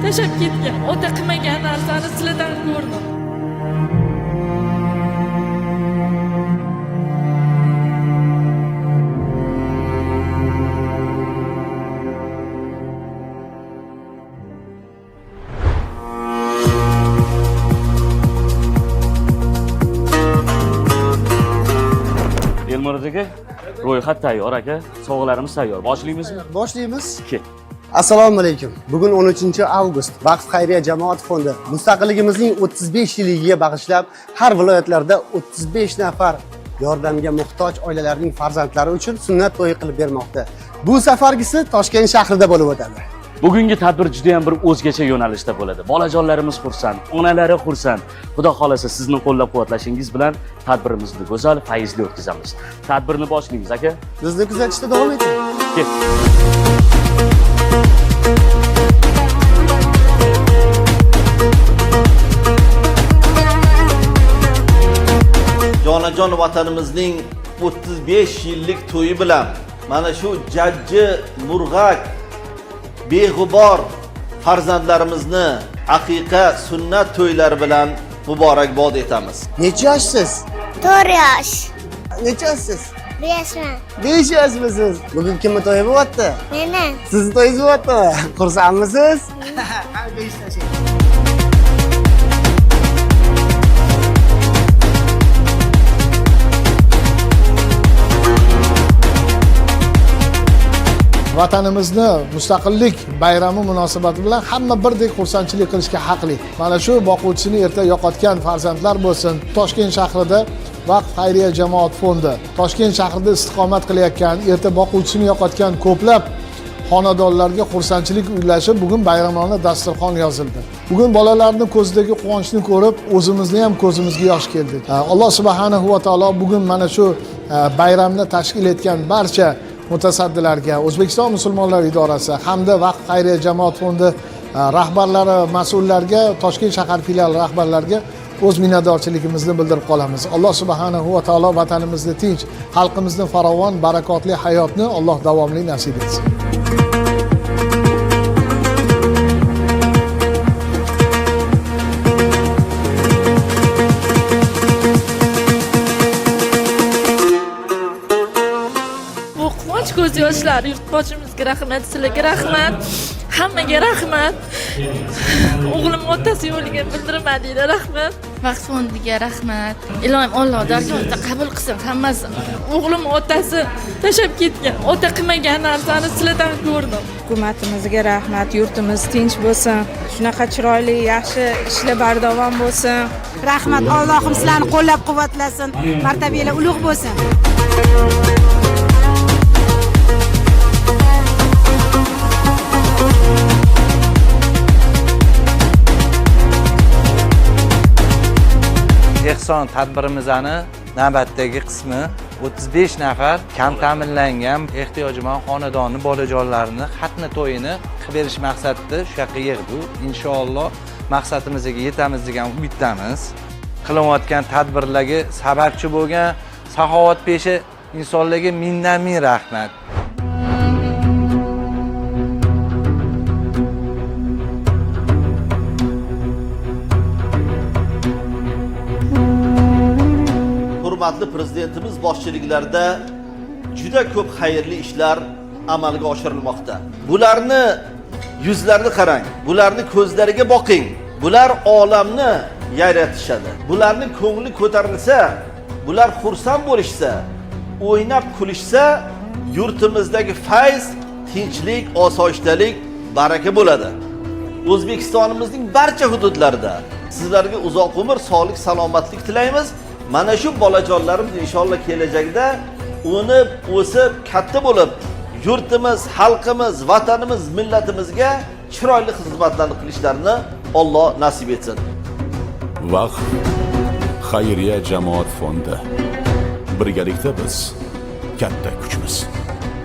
tashlab ketgan. Ota qilmagan narsani sizlardan ko'rdim. Elmurod aka, ro'yxat tayyor aka. Sovg'alarimiz tayyor. Boshlaymizmi? Boshlaymiz. Kel. Assalomu alaykum. Bugun 13-avgust. Vaqf xayriya jamoat fondi mustaqilligimizning 35 yiliga bag'ishlab har viloyatlarda 35 nafar yordamga muhtoj oilalarning farzandlari uchun sunnat to'yi qilib bermoqda. Bu safargisi Toshkent shahrida bo'lib o'tadi. Bugungi tadbir juda ham bir o'zgacha yo'nalishda bo'ladi. Bolajonlarimiz xursand, onalari xursand. Xudo xolasa sizning qo'llab-quvvatlashingiz bilan tadbirimizni go'zal, fayzli o'tkazamiz. Tadbirni boshlaymiz aka. Bizni kuzatishda davom eting. Kel. Jonajon vatanimizning 35 yillik to'yi bilan mana shu jajji, murg'ak, beg'ubor farzandlarimizni aqiqa sunnat to'ylari bilan muborakbod etamiz. Necha yoshsiz? 4 yosh. Necha yoshsiz? 5 yoshman. 5 yoshmisiz? Bugun kimning to'yi bo'lyapti? Meni. Sizning to'yingiz bo'lyaptimi? Xursandmisiz? Vatanimizni mustaqillik bayrami munosabati bilan hamma birdek xursandchilik qilishga haqli. Mana shu boquvchisini erta yo'qotgan farzandlar bo'lsin. Toshkent shahrida Vaqf xayriya jamoat fondi Toshkent shahrida istiqomat qilayotgan, erta boquvchisini yo'qotgan ko'plab xonadonlarga xursandchilik uylashib, bugun bayramona dasturxon yozildi. Bugun bolalarning ko'zidagi quvonchni ko'rib, o'zimizni ham ko'zimizga yosh keldi. Alloh subhanahu va taolo bugun mana shu bayramni tashkil etgan barcha mutasaddilarga, O'zbekiston musulmonlar idorasi hamda Vaqf xayriya jamoat fondi rahbarlari, mas'ullarga, Toshkent shahar filial rahbarlariga o'z minnatdorchiligimizni bildirib qolamiz. Alloh subhanahu va taolo vatanimizni tinch, xalqimizni farovon, barakotli hayotni Alloh davomli nasib etsin. Ko'z yoshlar, yurtboshimizga rahmat, sizlarga rahmat, hammaga rahmat. O'g'lim otasi yo'liga bildirmadinglar, rahmat. Vaqf fondiga rahmat. Ilohim Alloh dargohida qabul qilsin hammasini. O'g'lim otasi tashlab ketgan. Ota qilmagan narsani sizlardan ko'rdim. Hukumatimizga rahmat, yurtimiz tinch bo'lsin. Shunaqa chiroyli, yaxshi ishlar bardavom bo'lsin. Rahmat, Allohim sizlarni qo'llab-quvvatlasin. Martabalar ulug' bo'lsin. Ehson tadbirimizning navbatdagi qismi 35 nafar kam ta'minlangan ehtiyojmand xonadonni bolajonlarini xatmi to'yini qilib berish maqsadida shu yoqqa yig'di. Inshaalloh maqsadimizga yetamiz degan umiddamiz. Qilayotgan tadbirlarga sababchi bo'lgan saxovatpesha insonlarga ming rahmat. Hurmatli prezidentimiz boshchiliklarida juda ko'p xayrli ishlar amalga oshirilmoqda. Bularni yuzlarini qarang, bularni ko'zlariga boqing. Bular olamni yaratishadi. Bularning ko'ngli ko'tarilsa, bular xursand bo'lishsa, o'ynab kulishsa, yurtimizdagi fayz, tinchlik, osoyishtalik, baraka bo'ladi. O'zbekistonimizning barcha hududlarida sizlarga uzoq umr, sog'lik, salomatlik tilaymiz. Mana shu bolajonlarimiz inshaalloh kelajakda o'nib, o'sib, katta bo'lib, yurtimiz, xalqimiz, vatanimiz, millatimizga chiroyli xizmatlarni qilishlarini Alloh nasib etsin. Vaqf xayriya jamoat fondi. Birgalikda biz katta kuchmiz.